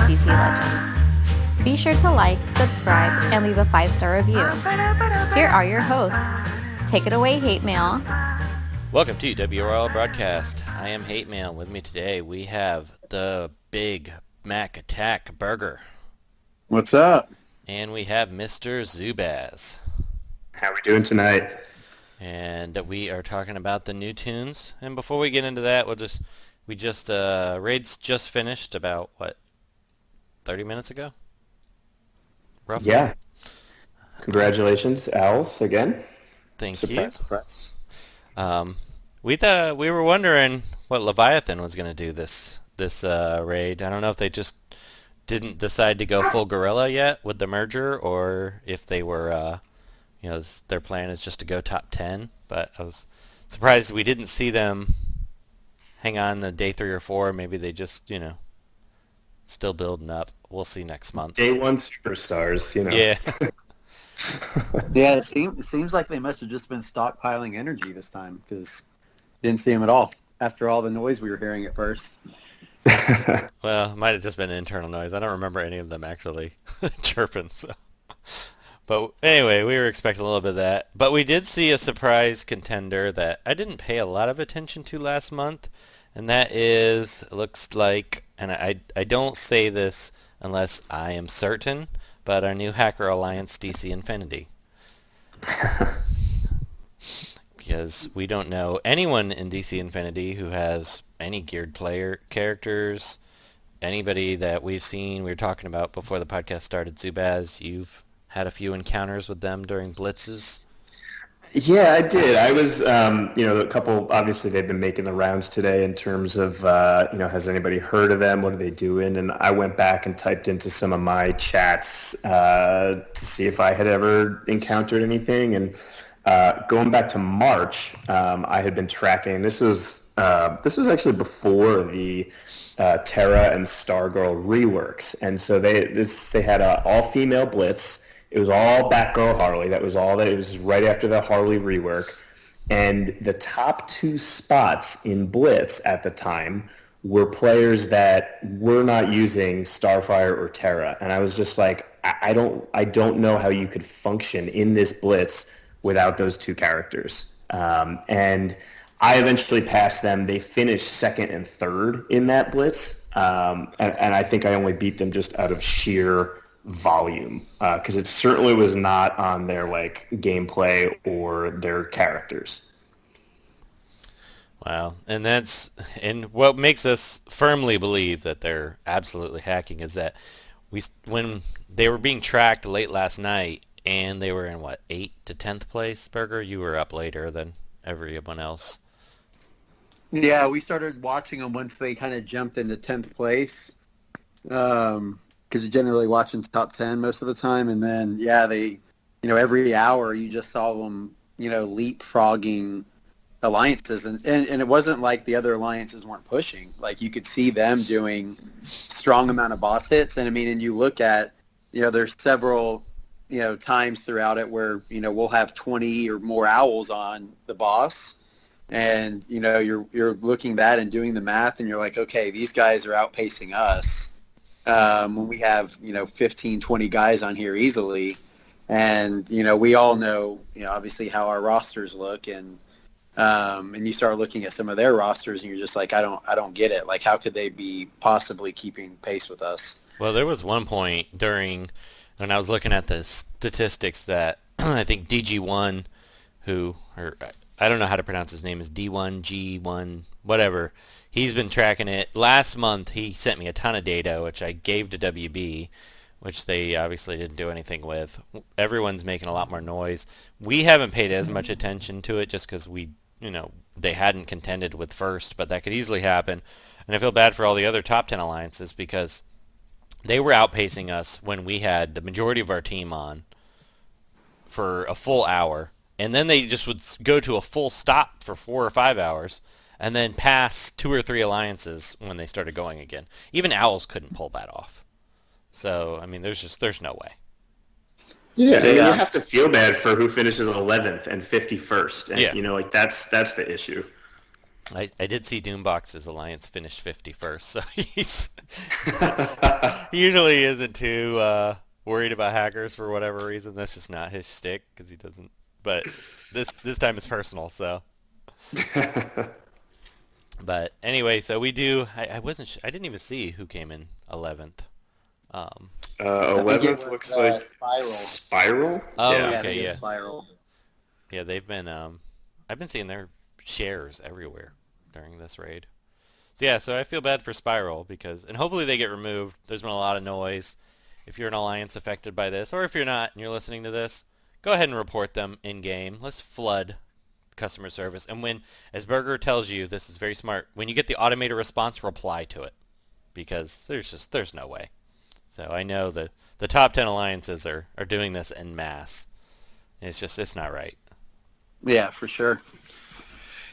DC Legends. Be sure to like, subscribe, and leave a 5-star review. Here are your hosts. Take it away, Hate Mail. Welcome to WROL Broadcast. I am Hate Mail. With me today we have the Big Mac Attack Burger. What's up? And we have Mr. Zubaz. How we doing tonight? And we are talking about the new tunes. And before we get into that, Raids just finished about, 30 minutes ago? Roughly? Yeah. Congratulations, Owls, again. Thank you. Surprise. We were wondering what Leviathan was going to do this raid. I don't know if they just didn't decide to go full gorilla yet with the merger, or if they were, their plan is just to go top 10. But I was surprised we didn't see them hang on the day 3 or 4. Maybe they just, still building up. We'll see next month. Day 1 superstars, Yeah. Yeah, it seems like they must have just been stockpiling energy this time, because didn't see them at all after all the noise we were hearing at first. Well, it might have just been internal noise. I don't remember any of them actually chirping. So. But anyway, we were expecting a little bit of that. But we did see a surprise contender that I didn't pay a lot of attention to last month, and that is, looks like, and I don't say this unless I am certain, but our new Hacker Alliance DC Infinity. Because we don't know anyone in DC Infinity who has any geared player characters, anybody that we've seen. We were talking about before the podcast started, Zubaz, you've had a few encounters with them during blitzes. Yeah, I did. I was, a couple, obviously they've been making the rounds today in terms of, has anybody heard of them? What are they doing? And I went back and typed into some of my chats to see if I had ever encountered anything. And going back to March, I had been tracking, this was actually before the Terra and Stargirl reworks. And so they had an all-female blitz. It was all Batgirl Harley. That was all that. It was right after the Harley rework. And the top 2 spots in Blitz at the time were players that were not using Starfire or Terra. And I was just like, I don't know how you could function in this Blitz without those 2 characters. And I eventually passed them. They finished 2nd and 3rd in that Blitz. And I think I only beat them just out of sheer volume, because it certainly was not on their gameplay or their characters. Wow. And what makes us firmly believe that they're absolutely hacking is that when they were being tracked late last night and they were in 8th to 10th place, Burger, you were up later than everyone else. Yeah, we started watching them once they kind of jumped into 10th place. Because you're generally watching top 10 most of the time. And then, they, every hour you just saw them, leapfrogging alliances. And it wasn't like the other alliances weren't pushing. Like, you could see them doing strong amount of boss hits. And, and you look at, there's several, times throughout it where, we'll have 20 or more owls on the boss. And, you're looking at that and doing the math, and you're like, okay, these guys are outpacing us. When we have, 15, 20 guys on here easily. And, we all know, obviously how our rosters look, and you start looking at some of their rosters and you're just like, I don't get it. Like, how could they be possibly keeping pace with us? Well, there was one point when I was looking at the statistics that I think DG1, I don't know how to pronounce his name, is D1, G1, whatever. He's been tracking it. Last month, he sent me a ton of data, which I gave to WB, which they obviously didn't do anything with. Everyone's making a lot more noise. We haven't paid as much attention to it just because they hadn't contended with first, but that could easily happen. And I feel bad for all the other top 10 alliances because they were outpacing us when we had the majority of our team on for a full hour. And then they just would go to a full stop for 4 or 5 hours. And then pass 2 or 3 alliances when they started going again. Even Owls couldn't pull that off. So, there's no way. Yeah, you have to feel bad for who finishes 11th and 51st. And, yeah. That's the issue. I did see Doombox's alliance finished 51st, so he usually isn't too worried about hackers for whatever reason. That's just not his shtick because he doesn't. But this time it's personal, so. But anyway, so we do. I wasn't. I didn't even see who came in 11th. Um, 11th looks like Spiral. oh, Yeah. okay, yeah. Spiral. Yeah, they've been. I've been seeing their shares everywhere during this raid. So yeah, so I feel bad for Spiral because, and hopefully they get removed. There's been a lot of noise. If you're an alliance affected by this, or if you're not and you're listening to this, go ahead and report them in game. Let's flood customer service. And when, as Burger tells you, this is very smart. When you get the automated response, reply to it because there's no way. So I know that the top 10 alliances are doing this en masse. It's not right. Yeah, for sure.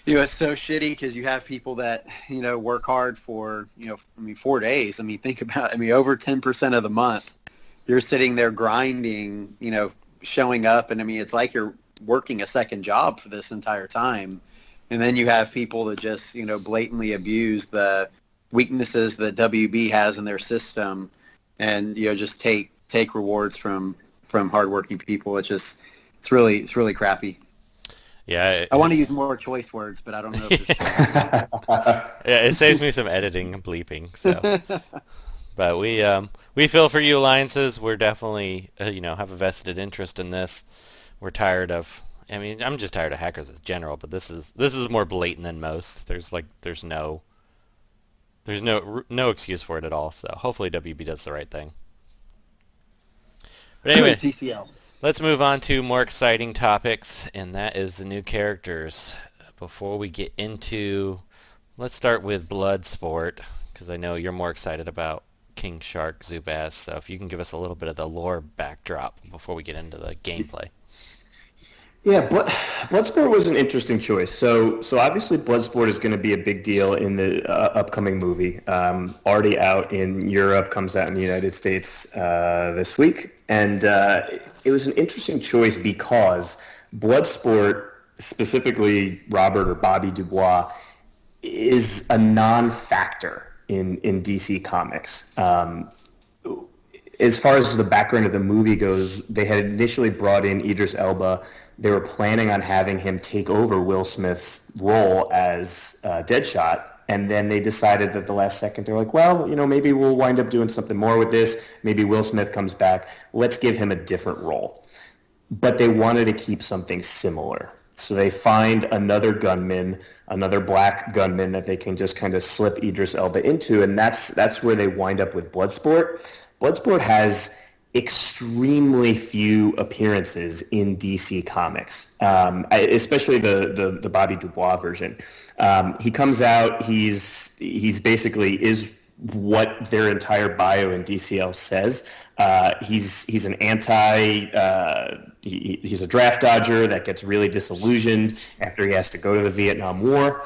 It's so shitty because you have people that, work hard for, 4 days. Think about it. Over 10% of the month, you're sitting there grinding, showing up. And it's like you're working a second job for this entire time. And then you have people that just, blatantly abuse the weaknesses that WB has in their system and, just take rewards from hardworking people. It's really crappy. Yeah, I want to use more choice words, but I don't know if there's yeah, it saves me some editing and bleeping. So, but we feel for you alliances. We're definitely have a vested interest in this. We're tired of. I'm just tired of hackers as general, but this is more blatant than most. There's no excuse for it at all. So hopefully WB does the right thing. But anyway, TCL. Let's move on to more exciting topics, and that is the new characters. Before we get into, let's start with Bloodsport, because I know you're more excited about King Shark Zubaz, so if you can give us a little bit of the lore backdrop before we get into the gameplay. Yeah, Bloodsport was an interesting choice. So obviously Bloodsport is going to be a big deal in the upcoming movie. Already out in Europe, comes out in the United States this week. And it was an interesting choice because Bloodsport, specifically Robert or Bobby Dubois, is a non-factor in DC Comics. As far as the background of the movie goes, they had initially brought in Idris Elba. They were planning on having him take over Will Smith's role as Deadshot, and then they decided that the last second, they're like, well, maybe we'll wind up doing something more with this. Maybe Will Smith comes back. Let's give him a different role. But they wanted to keep something similar. So they find another gunman, another black gunman that they can just kind of slip Idris Elba into, and that's where they wind up with Bloodsport. Bloodsport has extremely few appearances in DC Comics, especially the Bobby Dubois version. He comes out. He's basically is what their entire bio in DCL says. He's an he's a draft dodger that gets really disillusioned after he has to go to the Vietnam War,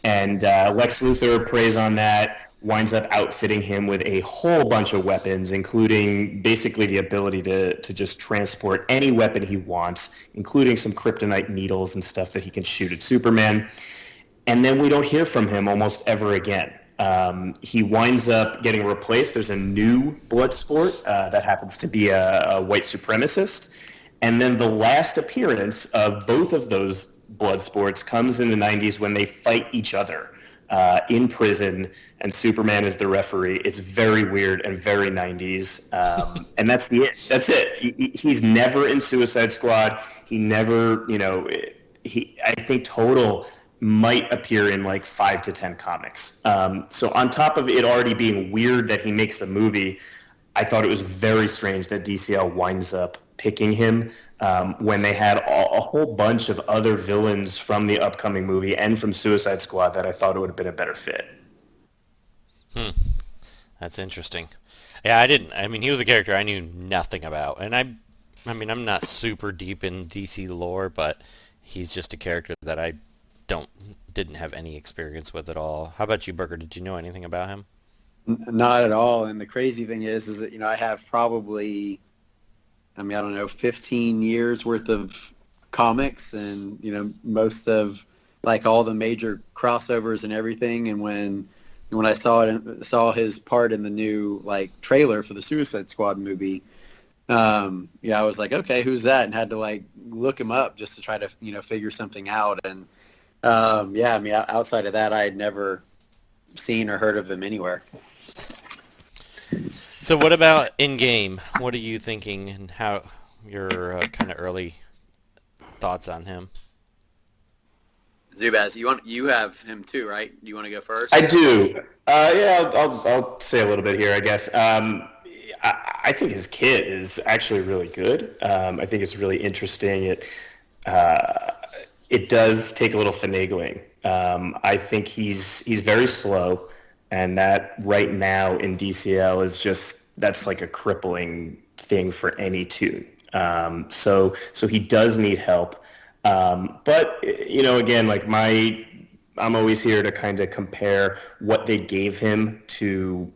and Lex Luthor preys on that. Winds up outfitting him with a whole bunch of weapons, including basically the ability to just transport any weapon he wants, including some kryptonite needles and stuff that he can shoot at Superman. And then we don't hear from him almost ever again. He winds up getting replaced. There's a new Bloodsport that happens to be a white supremacist. And then the last appearance of both of those Bloodsports comes in the 90s when they fight each other in prison, and Superman is the referee. It's very weird and very 90s, and that's it. He's never in Suicide Squad. He never, I think total might appear in like 5 to 10 comics. So on top of it already being weird that he makes the movie, I thought it was very strange that DCL winds up picking him when they had a whole bunch of other villains from the upcoming movie and from Suicide Squad that I thought it would have been a better fit. That's interesting. Yeah, he was a character I knew nothing about, and I'm not super deep in DC lore, but he's just a character that I didn't have any experience with at all. How about you, Burger? Did you know anything about him? Not at all. And the crazy thing is that I have probably, I don't know, 15 years worth of comics, and most of like all the major crossovers and everything. And when I saw his part in the new like trailer for the Suicide Squad movie, I was like, okay, who's that? And had to like look him up just to try to figure something out. And outside of that, I had never seen or heard of him anywhere. So what about in-game? What are you thinking, and how your kind of early thoughts on him? Zubaz, you have him too, right? Do you want to go first? I do. I'll say a little bit here, I guess. I think his kit is actually really good. I think it's really interesting. It does take a little finagling. I think he's very slow, and that right now in DCL is that's like a crippling thing for any tune. So he does need help. But again, like I'm always here to kind of compare what they gave him to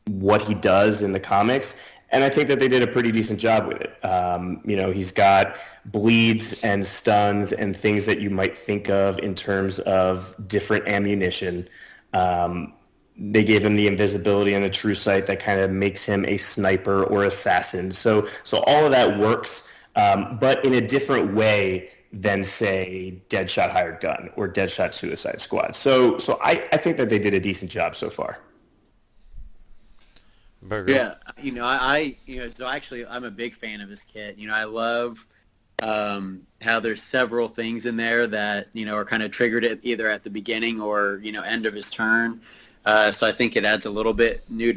what he does in the comics. And I think that they did a pretty decent job with it. He's got bleeds and stuns and things that you might think of in terms of different ammunition. They gave him the invisibility and the true sight that kind of makes him a sniper or assassin. So all of that works, but in a different way than, say, Deadshot Hired Gun or Deadshot Suicide Squad. So I think that they did a decent job so far. Burger. Yeah, so actually I'm a big fan of his kit. I love how there's several things in there that, are kind of triggered either at the beginning or, end of his turn. So I think it adds a little bit new,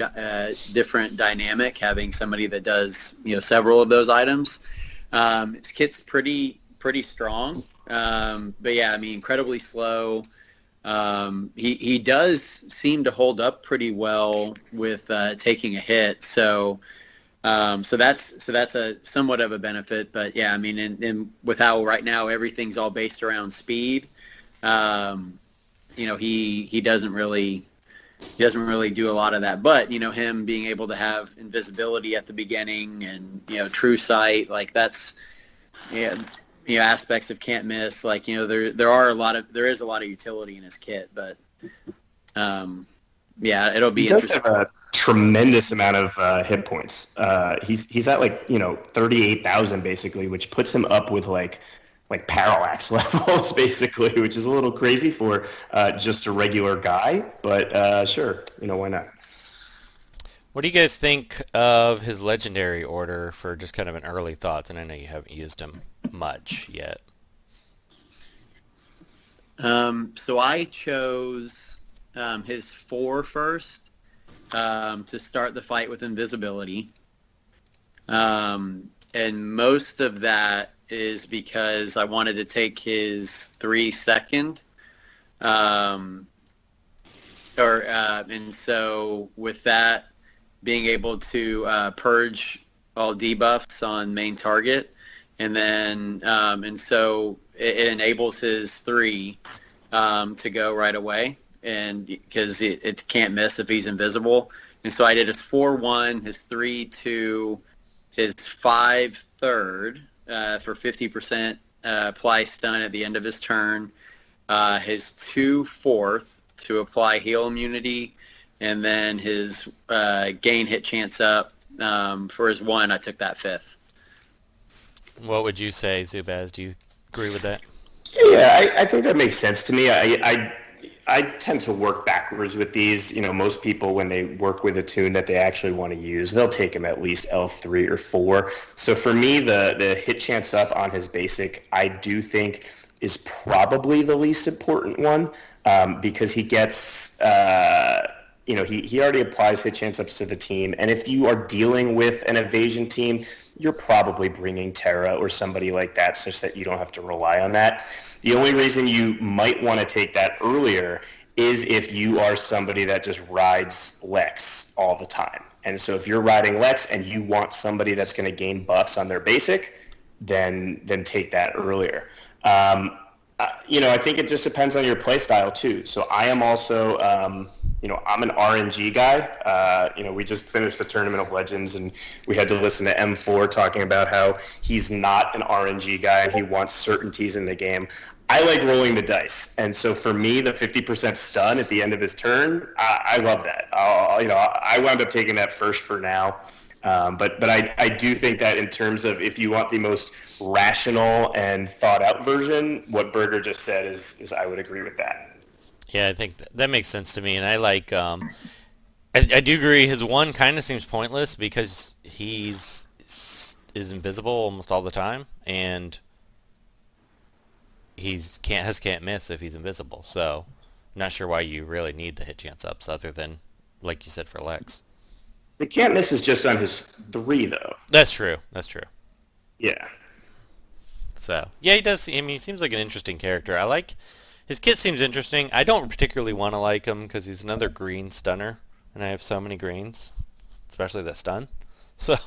different dynamic having somebody that does, several of those items. His kit's pretty strong. But yeah, incredibly slow. He does seem to hold up pretty well with taking a hit. So that's a somewhat of a benefit. But yeah, and with how right now everything's all based around speed, he doesn't really do a lot of that. But him being able to have invisibility at the beginning and true sight, like that's aspects of can't miss, like there is a lot of utility in his kit. But it'll be. He does have a tremendous amount of hit points. He's at 38,000 basically, which puts him up with like parallax levels basically, which is a little crazy for just a regular guy. But sure, why not? What do you guys think of his legendary order for just kind of an early thoughts? And I know you haven't used him much yet. So I chose his 4 first to start the fight with invisibility. And most of that is because I wanted to take his 3 second. And so with that, being able to purge all debuffs on main target, and then and so it enables his 3 to go right away, and because it can't miss if he's invisible. And so I did his 4-1, his 3-2, his 5 third for 50% apply stun at the end of his turn, his 2 fourth to apply heal immunity, and then his gain hit chance up for his 1. I took that 5th. What would you say, Zubaz? Do you agree with that? Yeah, I think that makes sense to me. I tend to work backwards with these. Most people, when they work with a tune that they actually want to use, they'll take him at least L3 or 4. So for me, the hit chance up on his basic, I do think is probably the least important one, because he gets... he already applies hit chance ups to the team. And if you are dealing with an evasion team, you're probably bringing Terra or somebody like that such that you don't have to rely on that. The only reason you might want to take that earlier is if you are somebody that just rides Lex all the time. And so if you're riding Lex and you want somebody that's going to gain buffs on their basic, then take that earlier. I think it just depends on your play style too. So I am also, I'm an RNG guy. We just finished the Tournament of Legends, and we had to listen to M4 talking about how he's not an RNG guy and he wants certainties in the game. I like rolling the dice, and so for me, the 50% stun at the end of his turn, I love that. I wound up taking that first for now, but I do think that in terms of if you want the most rational and thought out version, what Burger just said is I would agree with that. Yeah, I think that makes sense to me, and I like. I do agree. His one kind of seems pointless because is invisible almost all the time, and can't miss if he's invisible. So, not sure why you really need the hit chance ups other than, like you said, for Lex. The can't miss is just on his 3 though. That's true. Yeah. So yeah, he does. I mean, he seems like an interesting character. I like his kit. Seems interesting. I don't particularly want to like him because he's another green stunner, and I have so many greens, especially that stun. So,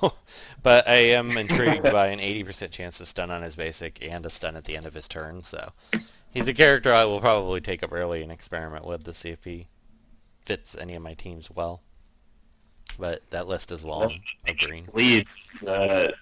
but I am intrigued by an 80% chance to stun on his basic and a stun at the end of his turn. So, he's a character I will probably take up early and experiment with to see if he fits any of my teams well. But that list is long of green. Leads. That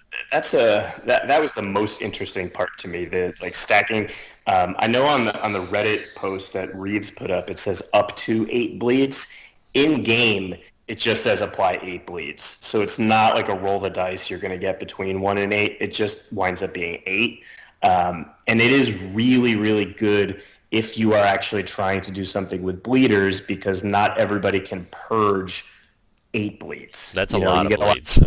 was the most interesting part to me. The like stacking. I know on the Reddit post that Reeves put up, it says up to 8 bleeds. In game, it just says apply 8 bleeds. So it's not like a roll the dice you're going to get between 1 and 8. It just winds up being 8. And it is really, really good if you are actually trying to do something with bleeders because not everybody can purge 8 bleeds. That's a lot of bleeds.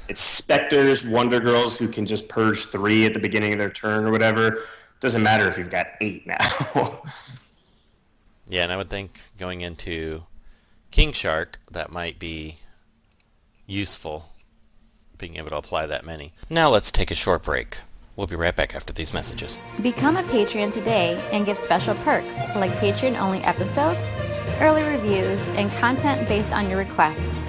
It's Spectres, Wonder Girls who can just purge 3 at the beginning of their turn or whatever. Doesn't matter if you've got 8 now. Yeah, and I would think going into King Shark, that might be useful, being able to apply that many. Now let's take a short break. We'll be right back after these messages. Become a Patreon today and get special perks like Patreon-only episodes, early reviews, and content based on your requests.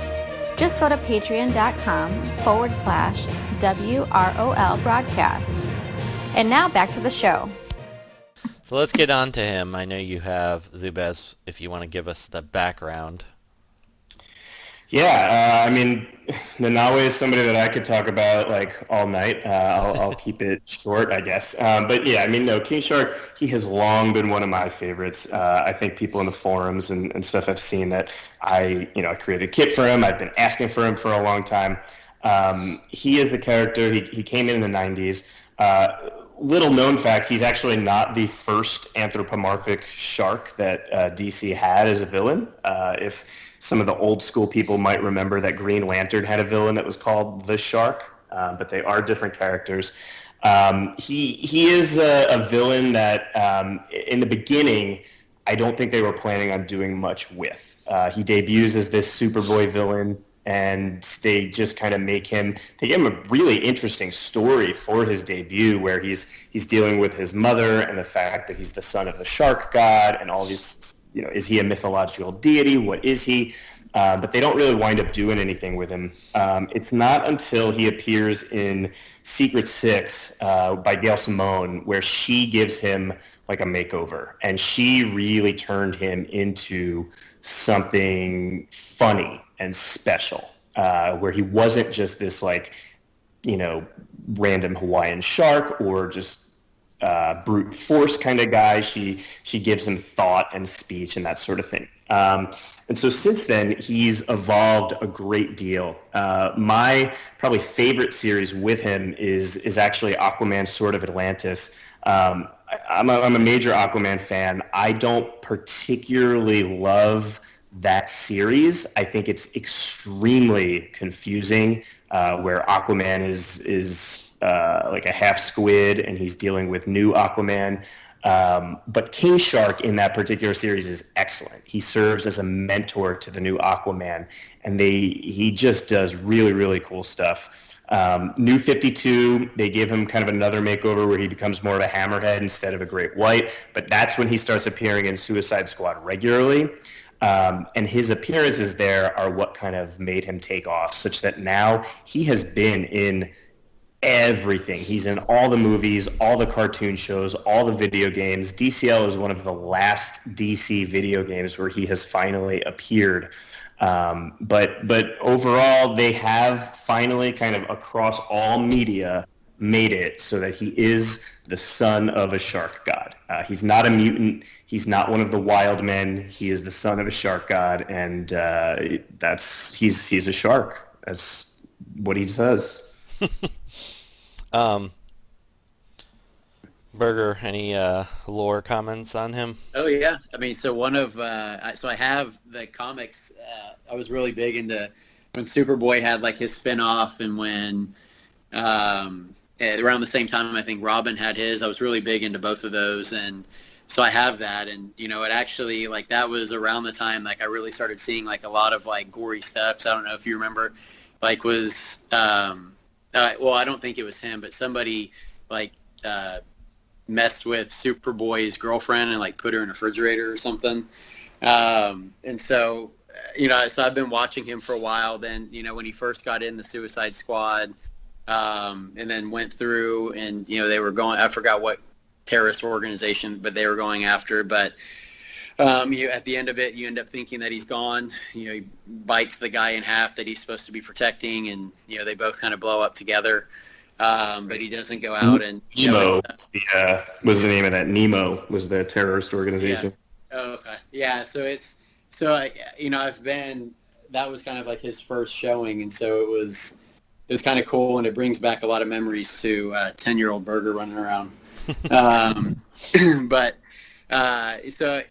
Just go to patreon.com/WROL broadcast. And now back to the show. So let's get on to him. I know you have, Zubaz, if you want to give us the background. Yeah, I mean, Nanawe is somebody that I could talk about like all night. I'll keep it short, I guess. But yeah, I mean, no, King Shark, he has long been one of my favorites. I think people in the forums and stuff have seen that I created a kit for him. I've been asking for him for a long time. He is a character. He came in the 90s. Little known fact, he's actually not the first anthropomorphic shark that DC had as a villain. If some of the old school people might remember that Green Lantern had a villain that was called the Shark, but they are different characters. He is a villain that in the beginning, I don't think they were planning on doing much with. He debuts as this Superboy villain, and they just kind of they give him a really interesting story for his debut where he's dealing with his mother and the fact that he's the son of the shark god and all these, is he a mythological deity? What is he? But they don't really wind up doing anything with him. It's not until he appears in Secret Six by Gail Simone where she gives him like a makeover, and she really turned him into something funny and special, where he wasn't just this random Hawaiian shark or just brute force kind of guy. She gives him thought and speech and that sort of thing. And so since then, he's evolved a great deal. My probably favorite series with him is actually Aquaman Sword of Atlantis. I'm a major Aquaman fan. I don't particularly love that series. I think it's extremely confusing, where Aquaman is like a half squid and he's dealing with new Aquaman. But King Shark in that particular series is excellent. He serves as a mentor to the new Aquaman, and he just does really, really cool stuff. New 52, they give him kind of another makeover where he becomes more of a hammerhead instead of a great white, but that's when he starts appearing in Suicide Squad regularly. And his appearances there are what kind of made him take off, such that now he has been in everything. He's in all the movies, all the cartoon shows, all the video games. DCL is one of the last DC video games where he has finally appeared. But overall, they have finally kind of across all media made it so that he is the son of a shark god. He's not a mutant. He's not one of the wild men. He is the son of a shark god, and he's a shark. That's what he says. Burger, any lore comments on him? Oh yeah, I mean, so I have the comics. I was really big into when Superboy had like his spin-off, and when around the same time I think Robin had his. I was really big into both of those, and so I have that. And it actually, like, that was around the time like I really started seeing like a lot of like gory steps. I don't know if you remember, like was well, I don't think it was him, but somebody like messed with Superboy's girlfriend and like put her in a refrigerator or something. And so, so I've been watching him for a while. Then, when he first got in the Suicide Squad, and then went through and, they were going, I forgot what terrorist organization, but they were going after. But at the end of it, you end up thinking that he's gone. He bites the guy in half that he's supposed to be protecting, and, they both kind of blow up together. But he doesn't go out and Nemo was the name of that. Nemo was the terrorist organization. Yeah. Oh, okay. Yeah. So that was kind of like his first showing, and so it was kind of cool, and it brings back a lot of memories to 10-year-old Burger running around. But so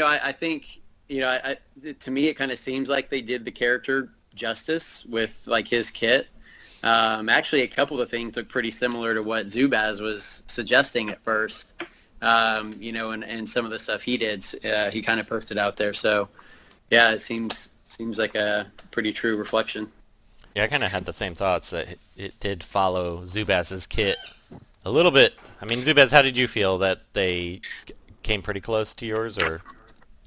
I think to me it kind of seems like they did the character justice with like his kit. Actually, a couple of things look pretty similar to what Zubaz was suggesting at first, and some of the stuff he did, he kind of posted out there. So, yeah, it seems like a pretty true reflection. Yeah, I kind of had the same thoughts that it did follow Zubaz's kit a little bit. I mean, Zubaz, how did you feel that they came pretty close to yours, or?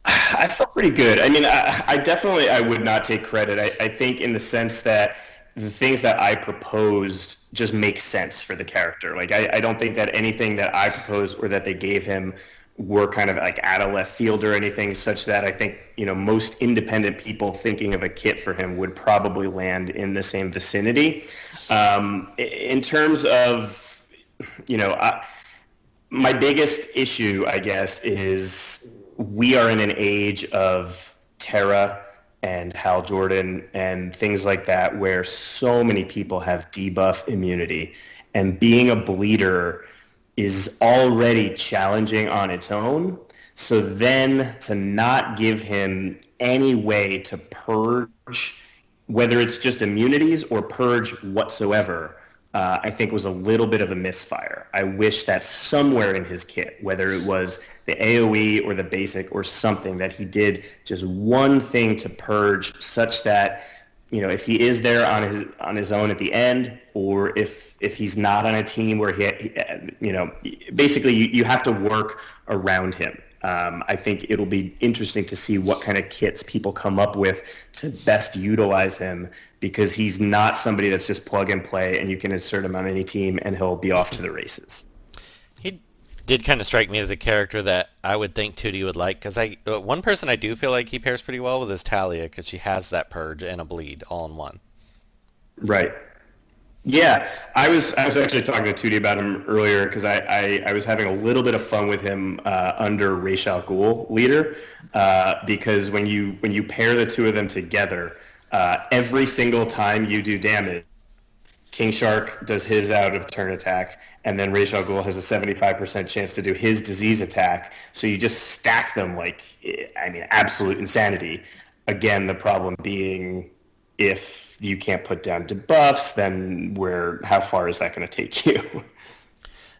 I felt pretty good. I mean, I would not take credit. I think in the sense that the things that I proposed just make sense for the character. Like, I don't think that anything that I proposed or that they gave him were kind of like out of left field or anything, such that I think, most independent people thinking of a kit for him would probably land in the same vicinity. In terms of, my biggest issue, I guess, is we are in an age of Terra and Hal Jordan and things like that, where so many people have debuff immunity, and being a bleeder is already challenging on its own. So then to not give him any way to purge, whether it's just immunities or purge whatsoever, I think was a little bit of a misfire. I wish that somewhere in his kit, whether it was the AoE or the basic or something, that he did just one thing to purge, such that, if he is there on his own at the end, or if he's not on a team where basically you have to work around him. I think it'll be interesting to see what kind of kits people come up with to best utilize him, because he's not somebody that's just plug and play and you can insert him on any team and he'll be off to the races. He did kind of strike me as a character that I would think Tootie would like, because one person I do feel like he pairs pretty well with is Talia, because she has that purge and a bleed all in one. Right. Yeah, I was actually talking to Tootie about him earlier, because I was having a little bit of fun with him under Ra's al Ghul leader, because when you pair the two of them together, every single time you do damage, King Shark does his out of turn attack, and then Ra's al Ghul has a 75% chance to do his disease attack. So you just stack them like, absolute insanity. Again, the problem being, if you can't put down debuffs, then how far is that going to take you?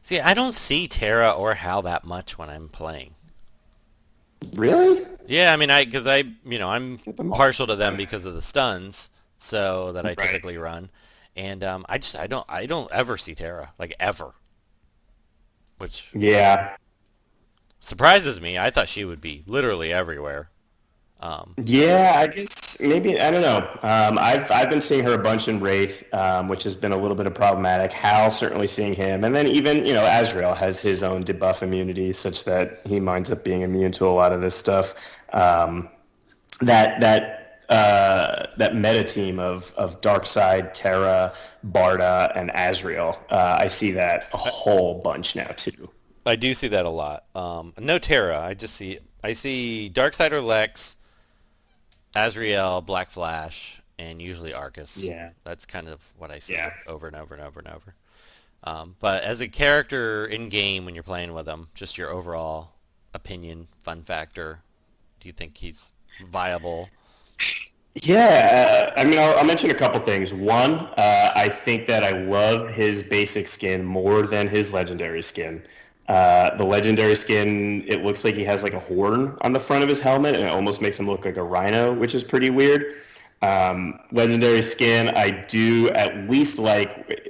See, I don't see Terra or Hal that much when I'm playing. Really? Yeah, I mean, I'm partial to them because of the stuns, so that I typically run, and I don't ever see Terra, like, ever, which surprises me. I thought she would be literally everywhere. Yeah, I guess maybe, I don't know. I've been seeing her a bunch in Wraith, which has been a little bit of problematic. Hal, certainly seeing him, and then even Azrael has his own debuff immunity, such that he winds up being immune to a lot of this stuff. That that meta team of Darkseid, Terra, Barda, and Azrael. I see that a whole bunch now too. I do see that a lot. No Terra. I see Darkseid or Lex, Azrael, Black Flash, and usually Arcus. Yeah. That's kind of what I see Yeah. over and over and over and over. But as a character in game, when you're playing with him, just your overall opinion, fun factor, do you think he's viable? Yeah, I mean, I'll mention a couple things. One, I think that I love his basic skin more than his legendary skin. The legendary skin, it looks like he has like a horn on the front of his helmet, and it almost makes him look like a rhino, which is pretty weird. Legendary skin, I do at least like,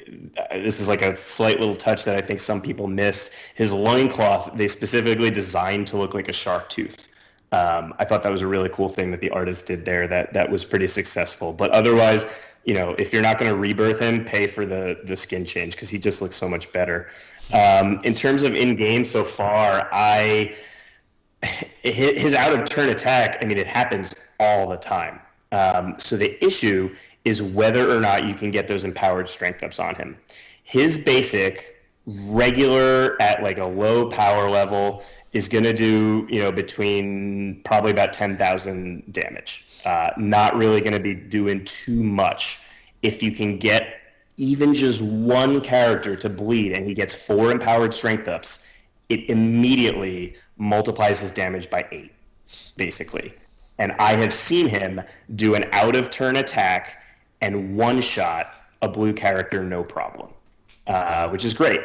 this is like a slight little touch that I think some people miss. His loincloth, they specifically designed to look like a shark tooth. I thought that was a really cool thing that the artist did there that was pretty successful. But otherwise, if you're not going to rebirth him, pay for the skin change because he just looks so much better. In terms of in-game so far, his out-of-turn attack, I mean, it happens all the time. So the issue is whether or not you can get those empowered strength ups on him. His basic, regular at like a low power level, is going to do, between probably about 10,000 damage. Not really going to be doing too much. If you can get even just one character to bleed and he gets 4 empowered strength ups, it immediately multiplies his damage by 8, basically. And I have seen him do an out-of-turn attack and one-shot a blue character no problem. Which is great.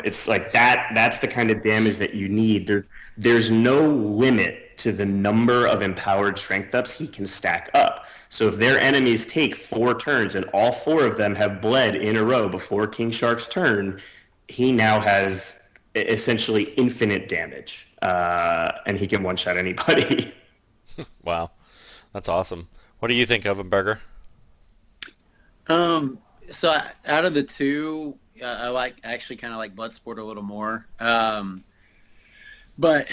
It's like that's the kind of damage that you need. There's no limit to the number of empowered strength ups he can stack up. So if their enemies take 4 turns and all 4 of them have bled in a row before King Shark's turn, he now has essentially infinite damage, and he can one-shot anybody. Wow, that's awesome. What do you think of him, Burger? So out of the two, I actually kind of like Bloodsport a little more. But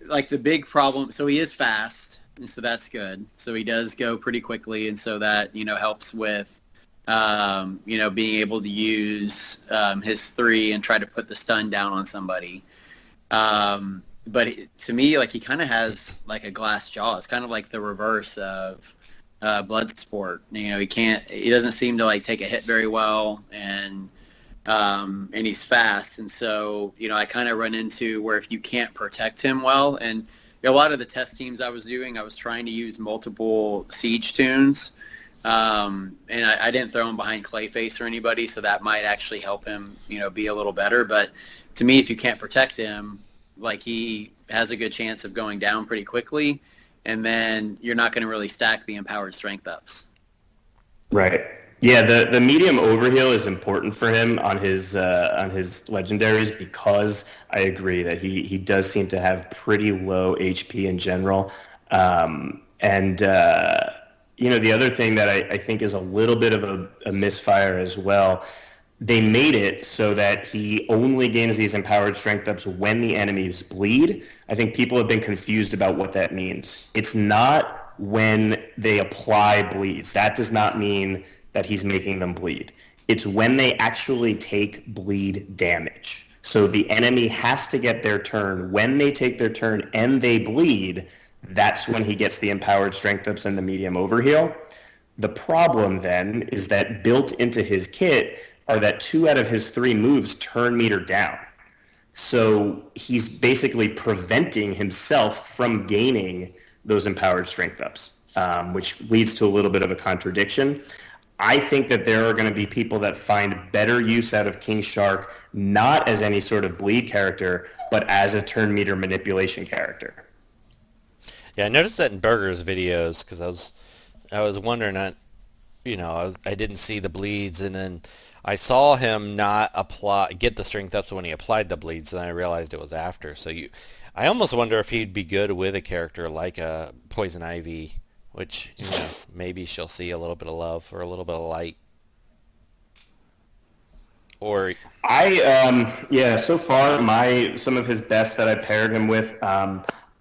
like the big problem, so he is fast, and so that's good. So he does go pretty quickly, and so that helps with being able to use his 3 and try to put the stun down on somebody. But to me, like he kind of has like a glass jaw. It's kind of like the reverse of Bloodsport. He doesn't seem to like take a hit very well, and he's fast, and so I kind of run into where if you can't protect him well, and a lot of the test teams I was doing, I was trying to use multiple siege tunes, and I didn't throw him behind Clayface or anybody, so that might actually help him be a little better. But to me, if you can't protect him, like he has a good chance of going down pretty quickly, and then you're not going to really stack the empowered strength ups. Right. Yeah, the medium overheal is important for him on his legendaries because I agree that he does seem to have pretty low HP in general. The other thing that I think is a little bit of a misfire as well, they made it so that he only gains these empowered strength ups when the enemies bleed. I think people have been confused about what that means. It's not when they apply bleeds. That does not mean that he's making them bleed. It's when they actually take bleed damage. So the enemy has to get their turn. When they take their turn and they bleed, that's when he gets the empowered strength ups and the medium overheal. The problem then is that built into his kit are that 2 out of his 3 moves turn meter down. So he's basically preventing himself from gaining those empowered strength ups, which leads to a little bit of a contradiction. I think that there are going to be people that find better use out of King Shark, not as any sort of bleed character, but as a turn meter manipulation character. Yeah, I noticed that in Burger's videos because I was wondering, I didn't see the bleeds, and then I saw him not get the strength ups when he applied the bleeds, and then I realized it was after. So I almost wonder if he'd be good with a character like a Poison Ivy, which maybe she'll see a little bit of love or a little bit of light. Or so far some of his best that I paired him with,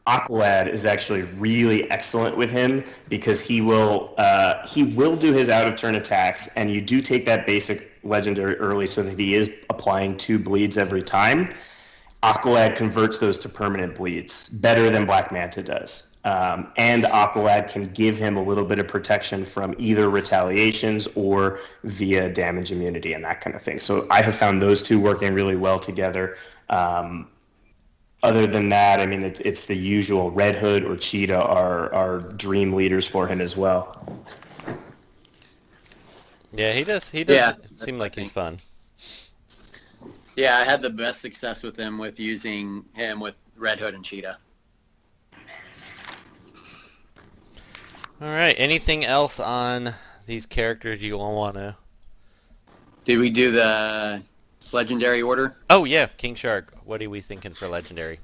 Aqualad is actually really excellent with him because he will do his out of turn attacks, and you do take that basic legendary early so that he is applying 2 bleeds every time. Aqualad converts those to permanent bleeds better than Black Manta does. And Aqualad can give him a little bit of protection from either retaliations or via damage immunity and that kind of thing. So I have found those two working really well together. Other than that, I mean, it's the usual. Red Hood or Cheetah are dream leaders for him as well. Yeah, he does seem like he's fun. Yeah, I had the best success with him with using him with Red Hood and Cheetah. All right, anything else on these characters you all want to... Did we do the legendary order? Oh, yeah, King Shark. What are we thinking for legendary?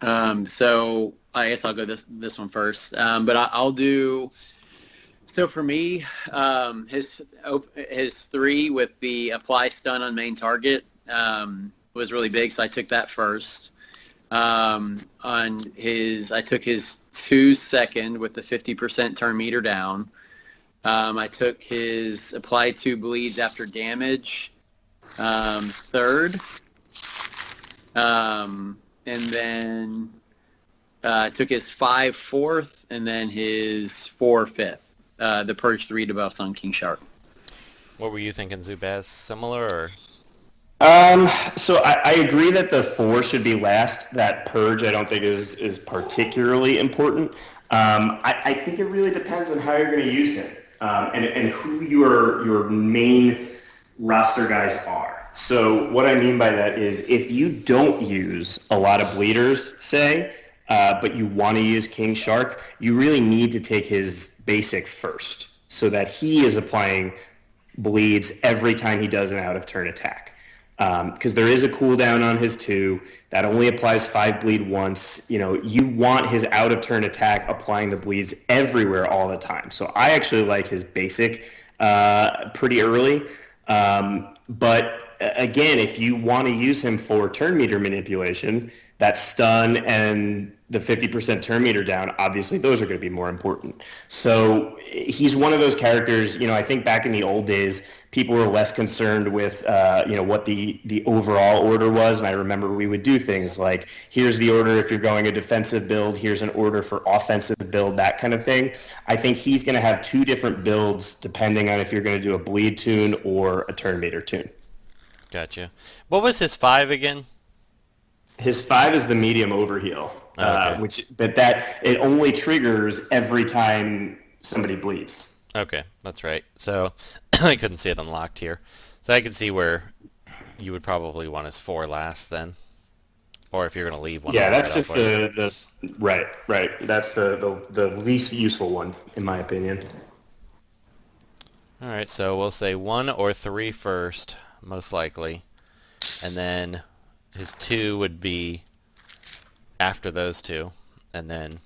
So I guess I'll go this one first. But I'll do... So for me, his 3 with the apply stun on main target was really big, so I took that first. I took his 2 second with the 50% turn meter down. I took his apply 2 bleeds after damage third. And then I took his 5 fourth, and then his 4 fifth. The Purge 3 debuffs on King Shark. What were you thinking, Zubaz? Similar or? So I agree that the 4 should be last. That Purge I don't think is particularly important. I think it really depends on how you're going to use him and who your main roster guys are. So what I mean by that is if you don't use a lot of bleeders, say, but you want to use King Shark, you really need to take his basic first so that he is applying bleeds every time he does an out-of-turn attack. Because there is a cooldown on his 2 that only applies 5 bleed once. You want his out-of-turn attack applying the bleeds everywhere all the time. So I actually like his basic pretty early. But again, if you want to use him for turn meter manipulation, that stun and the 50% turn meter down, obviously those are going to be more important. So he's one of those characters, I think back in the old days, people were less concerned with, what the overall order was. And I remember we would do things like, here's the order if you're going a defensive build, here's an order for offensive build, that kind of thing. I think he's going to have 2 different builds depending on if you're going to do a bleed tune or a turn meter tune. Gotcha. What was his 5 again? His 5 is the medium overheal, okay. which it only triggers every time somebody bleeds. Okay, that's right. So I couldn't see it unlocked here. So I could see where you would probably want his 4 last then, or if you're going to leave one. Yeah, that's just the right. That's the least useful one in my opinion. All right, so we'll say 1 or 3 first, most likely, and then his 2 would be after those 2, and then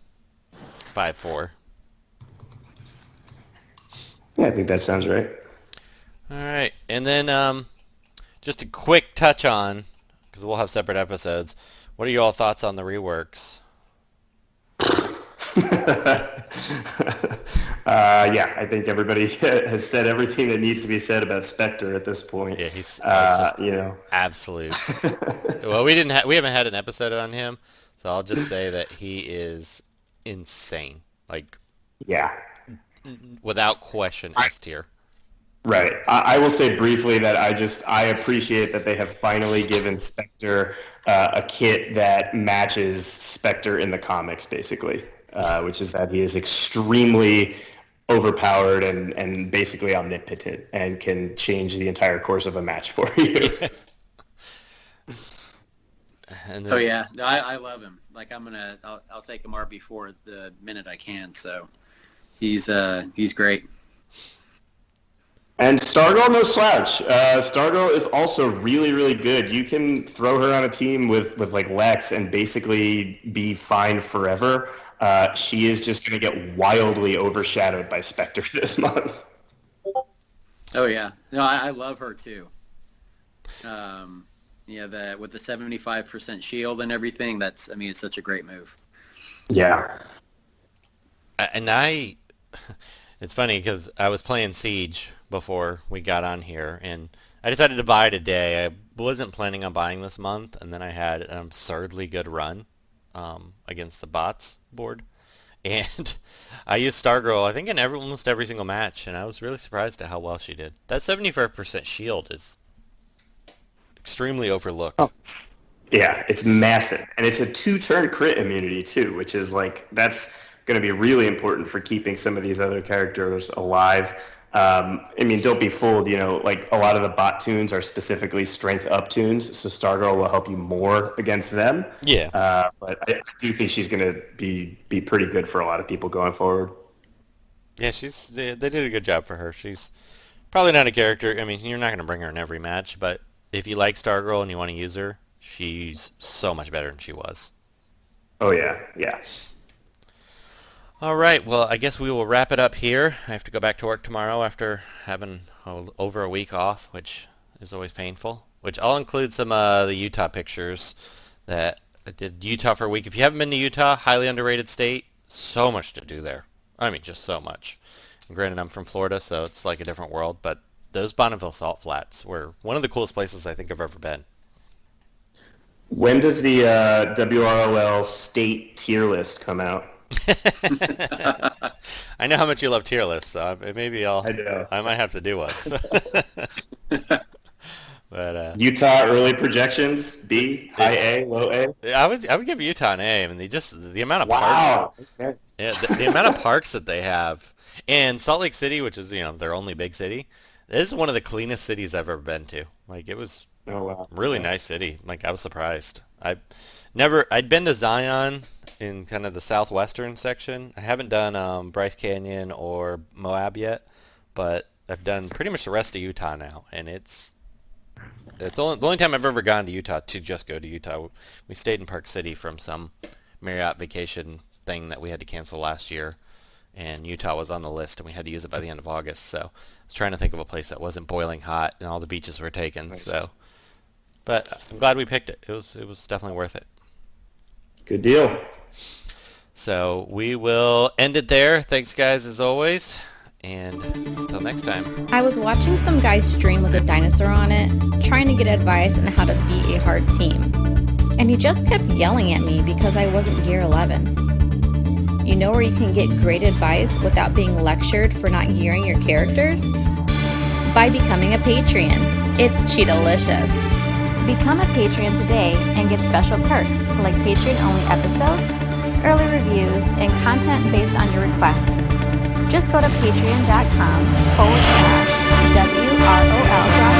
5, 4. Yeah, I think that sounds right. All right, and then just a quick touch on, because we'll have separate episodes, what are your all thoughts on the reworks? Yeah, I think everybody has said everything that needs to be said about Spectre at this point. Yeah, he's just absolute. Well, we haven't had an episode on him, so I'll just say that he is insane. Like, yeah, without question, S tier. Right. I will say briefly that I appreciate that they have finally given Spectre a kit that matches Spectre in the comics, basically, which is that he is extremely overpowered and basically omnipotent and can change the entire course of a match for you. And then, Oh yeah, no, I love him. Like I'll take him RB4 the minute I can. So he's great. And Stargirl, no slouch. Stargirl is also really, really good. You can throw her on a team with like Lex and basically be fine forever. She is just going to get wildly overshadowed by Spectre this month. Oh yeah, no, I love her too. Yeah, with the 75% shield and everything, it's such a great move. Yeah. And it's funny because I was playing Siege before we got on here, and I decided to buy it today. I wasn't planning on buying this month, and then I had an absurdly good run against the bots board. And I used Stargirl, I think, in almost every single match, and I was really surprised at how well she did. That 75% shield is extremely overlooked. Oh. Yeah, it's massive. And it's a 2-turn crit immunity, too, which is that's going to be really important for keeping some of these other characters alive. Don't be fooled, a lot of the bot tunes are specifically strength up tunes, so Stargirl will help you more against them. Yeah. But I do think she's going to be pretty good for a lot of people going forward. Yeah, they did a good job for her. She's probably not a character, you're not going to bring her in every match, but if you like Stargirl and you want to use her, she's so much better than she was. Oh, yeah, yeah. All right, well, I guess we will wrap it up here. I have to go back to work tomorrow after having over a week off, which is always painful, which I'll include some of the Utah pictures that I did Utah for a week. If you haven't been to Utah, highly underrated state, so much to do there. Just so much. And granted, I'm from Florida, so it's like a different world, but those Bonneville Salt Flats were one of the coolest places I think I've ever been. When does the WROL state tier list come out? I know how much you love tier lists, so maybe I might have to do one. But Utah early projections: B, high A, low A. I would give Utah an A. The amount of wow. parks. Okay. Yeah, the amount of parks that they have, and Salt Lake City, which is their only big city, is one of the cleanest cities I've ever been to. It was really nice city. I was surprised. I'd been to Zion in kind of the southwestern section. I haven't done Bryce Canyon or Moab yet, but I've done pretty much the rest of Utah now, and it's the only time I've ever gone to Utah to just go to Utah. We stayed in Park City from some Marriott vacation thing that we had to cancel last year, and Utah was on the list, and we had to use it by the end of August. So I was trying to think of a place that wasn't boiling hot, and all the beaches were taken. Nice. But I'm glad we picked it. It was definitely worth it. Good deal. So we will end it there. Thanks, guys, as always. And until next time. I was watching some guy stream with a dinosaur on it, trying to get advice on how to beat a hard team. And he just kept yelling at me because I wasn't gear 11. You know where you can get great advice without being lectured for not gearing your characters? By becoming a Patreon. It's Cheetalicious. Become a Patreon today and get special perks like Patreon-only episodes, early reviews, and content based on your requests. Just go to patreon.com/WROL